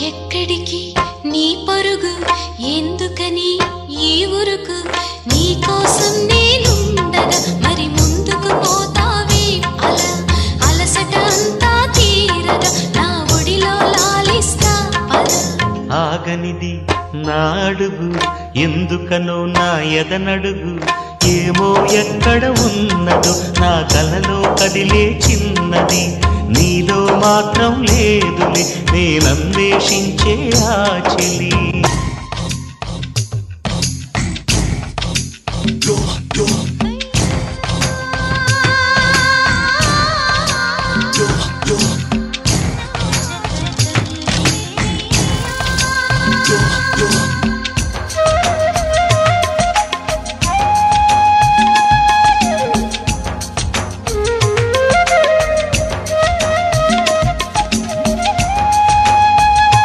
ఎక్కడికి నీ పరుగు ఎందుకని ఈ ఉరుకు నీ కోసం నేనుండగా మరి ముందుకు పోతావే అలా అలసట అంతా తీరగా నా ఒడిలో లాలిస్తా పద ఆగనిది నా అడుగు ఎందుకనో నా ఎదనడుగు ఏమో ఎక్కడ ఉన్నదో నా కలలో కదిలే చిన్నది నీలో మాత్రం లేదులే నేనన్వేషించే ఆ చెలి